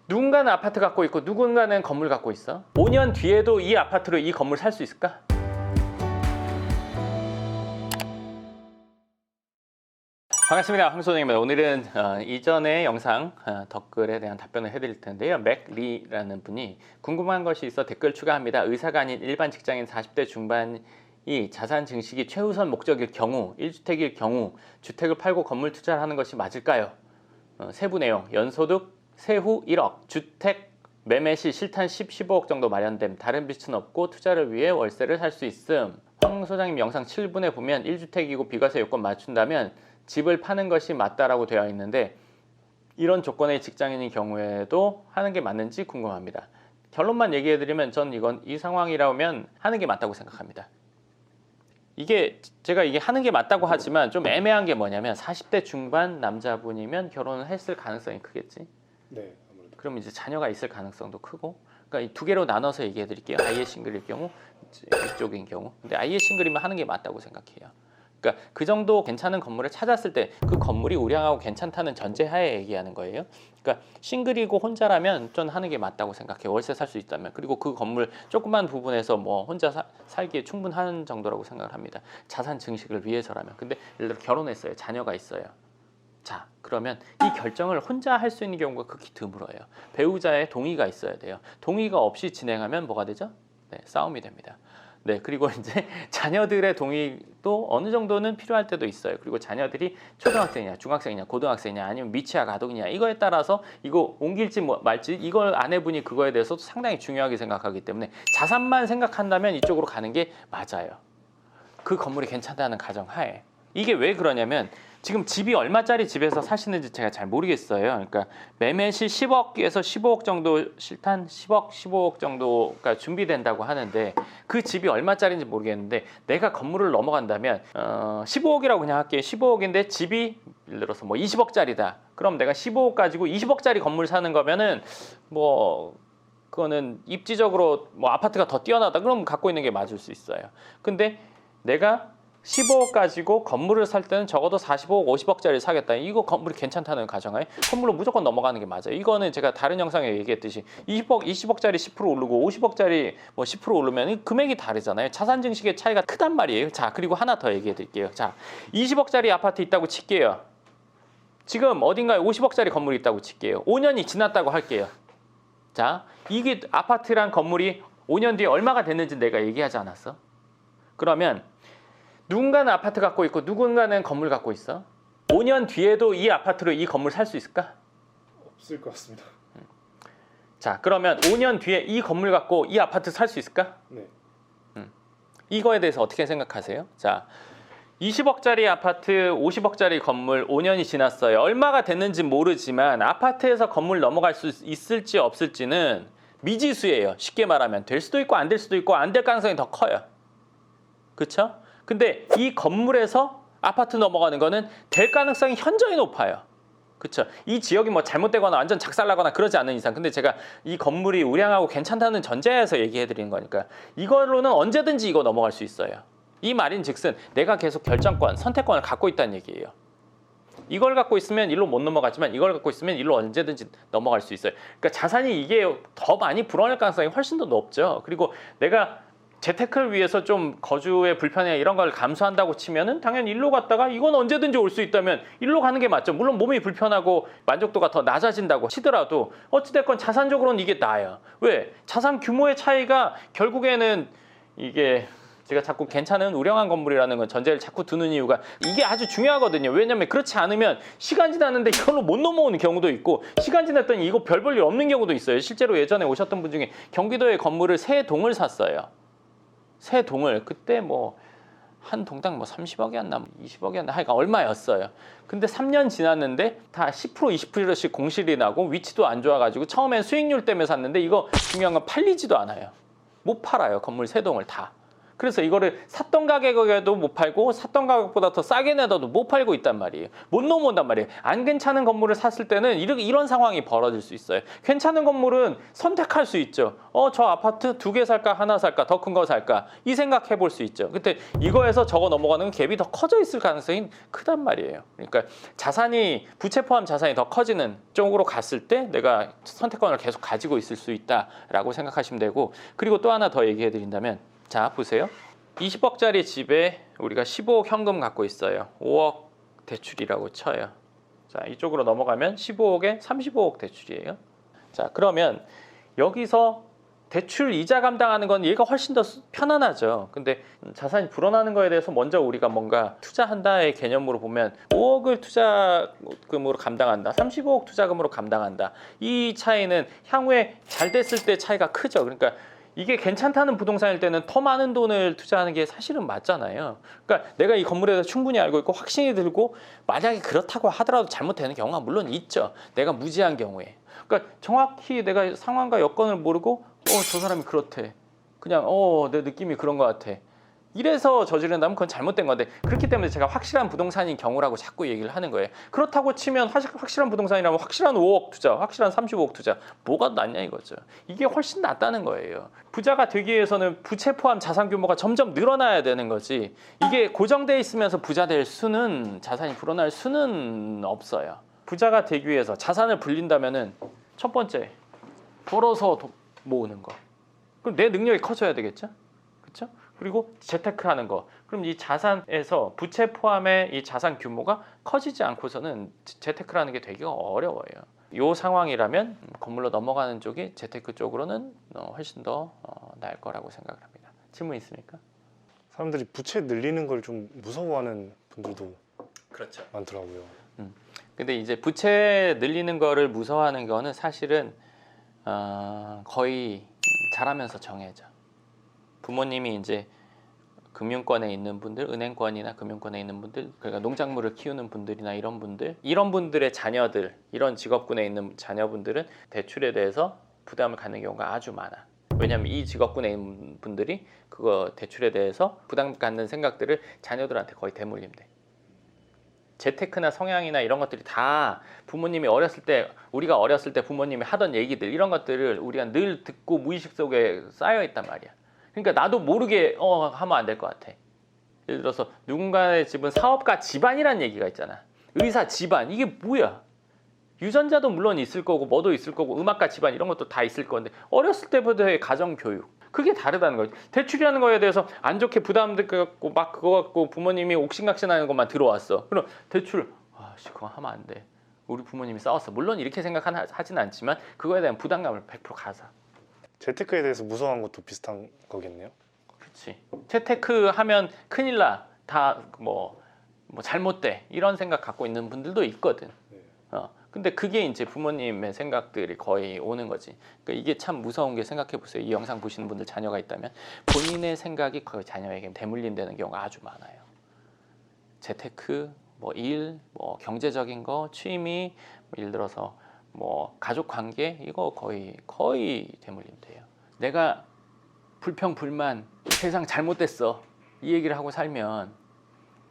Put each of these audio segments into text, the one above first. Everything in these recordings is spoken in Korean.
누군가는 아파트 갖고 있고 누군가는 건물 갖고 있어. 5년 뒤에도 이 아파트로 이 건물 살 수 있을까? 반갑습니다. 황소장입니다. 오늘은 이전의 영상 댓글에 대한 답변을 해드릴 텐데요. 맥리라는 분이 궁금한 것이 있어 댓글 추가합니다. 의사가 아닌 일반 직장인 40대 중반이 자산 증식이 최우선 목적일 경우, 1주택일 경우 주택을 팔고 건물 투자를 하는 것이 맞을까요? 세부 내용, 연소득 세후 1억, 주택 매매 시 실탄 10, 15억 정도 마련됨, 다른 빚은 없고 투자를 위해 월세를 살 수 있음. 황 소장님 영상 7분에 보면 1주택이고 비과세 요건 맞춘다면 집을 파는 것이 맞다라고 되어 있는데 이런 조건의 직장인인 경우에도 하는 게 맞는지 궁금합니다. 결론만 얘기해드리면 전 이 상황이라면 하는 게 맞다고 생각합니다. 제가 이게 하는 게 맞다고 하지만 좀 애매한 게 뭐냐면 40대 중반 남자분이면 결혼을 했을 가능성이 크겠지. 네, 아무래도. 그럼 이제 자녀가 있을 가능성도 크고, 그러니까 이 두 개로 나눠서 얘기해 드릴게요. 아예 싱글일 경우, 이쪽인 경우. 근데 아예 싱글이면 하는 게 맞다고 생각해요. 그러니까 그 정도 괜찮은 건물을 찾았을 때 그 건물이 우량하고 괜찮다는 전제하에 얘기하는 거예요. 그러니까 싱글이고 혼자라면 좀 하는 게 맞다고 생각해요. 월세 살 수 있다면. 그리고 그 건물 조그만 부분에서 뭐 혼자 살기에 충분한 정도라고 생각을 합니다. 자산 증식을 위해서라면. 근데 예를 들어 결혼했어요. 자녀가 있어요. 자, 그러면 이 결정을 혼자 할 수 있는 경우가 극히 드물어요. 배우자의 동의가 있어야 돼요. 동의가 없이 진행하면 뭐가 되죠? 네, 싸움이 됩니다. 네, 그리고 이제 자녀들의 동의도 어느 정도는 필요할 때도 있어요. 그리고 자녀들이 초등학생이냐, 중학생이냐, 고등학생이냐, 아니면 미취학 아동이냐 이거에 따라서 이거 옮길지 말지 이걸 아내분이 그거에 대해서 상당히 중요하게 생각하기 때문에 자산만 생각한다면 이쪽으로 가는 게 맞아요. 그 건물이 괜찮다는 가정하에. 이게 왜 그러냐면 지금 집이 얼마짜리 집에서 사시는지 제가 잘 모르겠어요. 그러니까 매매 시 10억에서 15억 정도 실탄 10억, 15억 정도가 준비된다고 하는데 그 집이 얼마짜리인지 모르겠는데 내가 건물을 넘어간다면 15억이라고 그냥 할게요. 15억인데 집이 예를 들어서 뭐 20억짜리다. 그럼 내가 15억 가지고 20억짜리 건물 사는 거면은 뭐 그거는 입지적으로 뭐 아파트가 더 뛰어나다. 그럼 갖고 있는 게 맞을 수 있어요. 근데 내가 15억 가지고 건물을 살 때는 적어도 45억, 50억짜리 사겠다. 이거 건물이 괜찮다는 가정하에 건물로 무조건 넘어가는 게 맞아요. 이거는 제가 다른 영상에 얘기했듯이 20억, 20억짜리 10% 오르고 50억짜리 뭐 10% 오르면 금액이 다르잖아요. 자산 증식의 차이가 크단 말이에요. 자, 그리고 하나 더 얘기해 드릴게요. 자, 20억짜리 아파트 있다고 칠게요. 지금 어딘가에 50억짜리 건물이 있다고 칠게요. 5년이 지났다고 할게요. 자, 이게 아파트랑 건물이 5년 뒤에 얼마가 됐는지 내가 얘기하지 않았어? 그러면 누군가는 아파트 갖고 있고 누군가는 건물 갖고 있어. 5년 뒤에도 이 아파트로 이 건물 살 수 있을까? 없을 것 같습니다. 자, 그러면 5년 뒤에 이 건물 갖고 이 아파트 살 수 있을까? 네. 이거에 대해서 어떻게 생각하세요? 자, 20억짜리 아파트, 50억짜리 건물 5년이 지났어요. 얼마가 됐는지 모르지만 아파트에서 건물 넘어갈 수 있을지 없을지는 미지수예요. 쉽게 말하면 될 수도 있고 안 될 수도 있고 안 될 가능성이 더 커요. 그렇죠? 근데 이 건물에서 아파트 넘어가는 거는 될 가능성이 현저히 높아요. 그렇죠? 이 지역이 뭐 잘못되거나 완전 작살나거나 그러지 않는 이상. 근데 제가 이 건물이 우량하고 괜찮다는 전제에서 얘기해 드리는 거니까 이걸로는 언제든지 이거 넘어갈 수 있어요. 이 말인즉슨 내가 계속 결정권, 선택권을 갖고 있다는 얘기예요. 이걸 갖고 있으면 일로 못 넘어가지만 이걸 갖고 있으면 일로 언제든지 넘어갈 수 있어요. 그러니까 자산이 이게 더 많이 불어날 가능성이 훨씬 더 높죠. 그리고 내가 재테크를 위해서 좀 거주의 불편해 이런 걸 감수한다고 치면은 당연히 일로 갔다가 이건 언제든지 올 수 있다면 일로 가는 게 맞죠. 물론 몸이 불편하고 만족도가 더 낮아진다고 치더라도 어찌됐건 자산적으로는 이게 나아요. 왜? 자산 규모의 차이가 결국에는 이게 제가 자꾸 괜찮은 우량한 건물이라는 건 전제를 자꾸 두는 이유가 이게 아주 중요하거든요. 왜냐면 그렇지 않으면 시간 지났는데 이걸로 못 넘어오는 경우도 있고 시간 지났더니 이거 별 볼 일 없는 경우도 있어요. 실제로 예전에 오셨던 분 중에 경기도에 건물을 세 동을 샀어요. 세 동을 그때 뭐 한 동당 뭐 30억이었나 20억이었나 하여간 얼마였어요. 근데 3년 지났는데 다 10% 20%씩 공실이 나고 위치도 안 좋아가지고 처음엔 수익률 때문에 샀는데 이거 중요한 건 팔리지도 않아요. 못 팔아요. 건물 세 동을 다. 그래서 이거를 샀던 가격에도 못 팔고 샀던 가격보다 더 싸게 내도 못 팔고 있단 말이에요. 못 넘어온단 말이에요. 안 괜찮은 건물을 샀을 때는 이런 상황이 벌어질 수 있어요. 괜찮은 건물은 선택할 수 있죠. 저 아파트 2개 살까 하나 살까 더 큰 거 살까 이 생각해 볼 수 있죠. 근데 이거에서 저거 넘어가는 갭이 더 커져 있을 가능성이 크단 말이에요. 그러니까 자산이 부채 포함 자산이 더 커지는 쪽으로 갔을 때 내가 선택권을 계속 가지고 있을 수 있다라고 생각하시면 되고, 그리고 또 하나 더 얘기해 드린다면, 자 보세요. 20억짜리 집에 우리가 15억 현금 갖고 있어요. 5억 대출이라고 쳐요. 자 이쪽으로 넘어가면 15억에 35억 대출이에요. 자 그러면 여기서 대출 이자 감당하는 건 얘가 훨씬 더 편안하죠. 근데 자산이 불어나는 거에 대해서 먼저 우리가 뭔가 투자한다의 개념으로 보면 5억을 투자금으로 감당한다, 35억 투자금으로 감당한다. 이 차이는 향후에 잘 됐을 때 차이가 크죠. 그러니까 이게 괜찮다는 부동산일 때는 더 많은 돈을 투자하는 게 사실은 맞잖아요. 그러니까 내가 이 건물에 대해서 충분히 알고 있고 확신이 들고 만약에 그렇다고 하더라도 잘못되는 경우가 물론 있죠. 내가 무지한 경우에. 그러니까 정확히 내가 상황과 여건을 모르고 저 사람이 그렇대. 그냥 내 느낌이 그런 것 같아. 이래서 저지른다면 그건 잘못된 건데, 그렇기 때문에 제가 확실한 부동산인 경우라고 자꾸 얘기를 하는 거예요. 그렇다고 치면 확실한 부동산이라면 확실한 5억 투자, 확실한 35억 투자 뭐가 낫냐 이거죠. 이게 훨씬 낫다는 거예요. 부자가 되기 위해서는 부채 포함 자산 규모가 점점 늘어나야 되는 거지, 이게 고정돼 있으면서 부자 될 수는, 자산이 불어날 수는 없어요. 부자가 되기 위해서 자산을 불린다면은 첫 번째 벌어서 모으는 거. 그럼 내 능력이 커져야 되겠죠? 그렇죠? 그리고 재테크하는 거. 그럼 이 자산에서 부채 포함의 이 자산 규모가 커지지 않고서는 재테크라는 게 되기가 어려워요. 이 상황이라면 건물로 넘어가는 쪽이 재테크 쪽으로는 훨씬 더 나을 거라고 생각을 합니다. 질문 있습니까? 사람들이 부채 늘리는 걸 좀 무서워하는 분들도 그렇죠. 많더라고요. 근데 이제 부채 늘리는 거를 무서워하는 거는 사실은 거의 자라면서 정해져. 부모님이 이제 금융권에 있는 분들, 은행권이나 금융권에 있는 분들, 그러니까 농작물을 키우는 분들이나 이런 분들의 자녀들, 이런 직업군에 있는 자녀분들은 대출에 대해서 부담을 갖는 경우가 아주 많아. 왜냐하면 이 직업군에 있는 분들이 그거 대출에 대해서 부담 갖는 생각들을 자녀들한테 거의 대물림돼. 재테크나 성향이나 이런 것들이 다 부모님이 우리가 어렸을 때 부모님이 하던 얘기들, 이런 것들을 우리가 늘 듣고 무의식 속에 쌓여 있단 말이야. 그러니까 나도 모르게 하면 안 될 것 같아. 예를 들어서 누군가의 집은 사업가 집안이란 얘기가 있잖아. 의사 집안, 이게 뭐야? 유전자도 물론 있을 거고 뭐도 있을 거고 음악가 집안 이런 것도 다 있을 건데, 어렸을 때부터의 가정교육, 그게 다르다는 거지. 대출이라는 거에 대해서 안 좋게 부담되고 막 그거 갖고 부모님이 옥신각신하는 것만 들어왔어. 그럼 대출, 그거 하면 안 돼. 우리 부모님이 싸웠어. 물론 이렇게 생각하진 않지만 그거에 대한 부담감을 100% 가사. 재테크에 대해서 무서워하는 것도 비슷한 거겠네요. 그렇지. 재테크 하면 큰일 나. 다 뭐 잘못돼. 이런 생각 갖고 있는 분들도 있거든. 네. 근데 그게 이제 부모님의 생각들이 거의 오는 거지. 그러니까 이게 참 무서운 게, 생각해 보세요. 이 영상 보시는 분들 자녀가 있다면 본인의 생각이 거의 자녀에게 대물림되는 경우가 아주 많아요. 재테크, 일, 경제적인 거, 취미, 예를 들어서 가족 관계, 이거 거의 대물림돼요. 내가 불평 불만, 세상 잘못됐어, 이 얘기를 하고 살면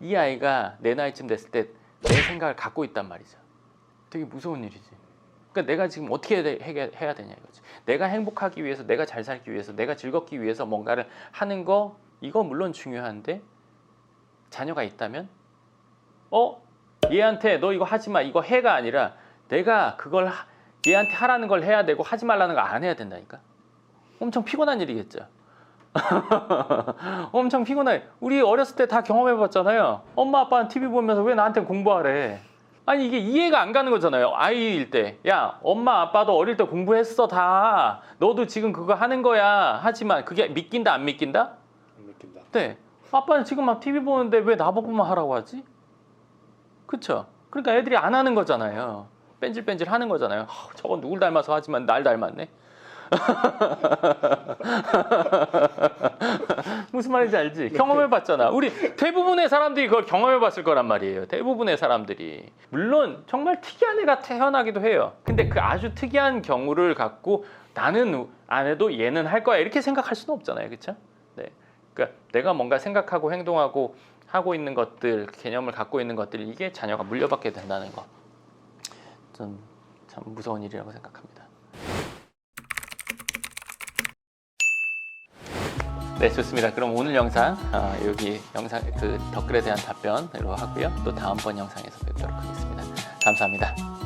이 아이가 내 나이쯤 됐을 때 내 생각을 갖고 있단 말이죠. 되게 무서운 일이지. 그러니까 내가 지금 어떻게 해야 되냐 이거지. 내가 행복하기 위해서, 내가 잘 살기 위해서, 내가 즐겁기 위해서 뭔가를 하는 거, 이거 물론 중요한데, 자녀가 있다면 얘한테 너 이거 하지 마, 이거 해가 아니라 내가 그걸 얘한테 하라는 걸 해야 되고 하지 말라는 거 안 해야 된다니까. 엄청 피곤한 일이겠죠. 엄청 피곤해. 우리 어렸을 때 다 경험해봤잖아요. 엄마 아빠는 TV 보면서 왜 나한테 공부하래. 아니 이게 이해가 안 가는 거잖아요. 아이일 때, 야 엄마 아빠도 어릴 때 공부했어 다. 너도 지금 그거 하는 거야. 하지만 그게 믿긴다 안 믿긴다? 안 믿긴다. 네. 아빠는 지금 막 TV 보는데 왜 나보고만 하라고 하지? 그쵸? 그러니까 애들이 안 하는 거잖아요. 뺀질뺀질 하는 거잖아요. 저건 누굴 닮아서 하지만 날 닮았네. 무슨 말인지 알지? 경험해봤잖아. 우리 대부분의 사람들이 그걸 경험해봤을 거란 말이에요. 대부분의 사람들이. 물론 정말 특이한 애가 태어나기도 해요. 근데 그 아주 특이한 경우를 갖고 나는 안 해도 얘는 할 거야, 이렇게 생각할 수는 없잖아요. 그렇죠? 네. 그러니까 내가 뭔가 생각하고 행동하고 하고 있는 것들, 개념을 갖고 있는 것들, 이게 자녀가 물려받게 된다는 거, 좀 참 무서운 일이라고 생각합니다. 네, 좋습니다. 그럼 오늘 영상 여기 영상 그 댓글에 대한 답변으로 하고요. 또 다음번 영상에서 뵙도록 하겠습니다. 감사합니다.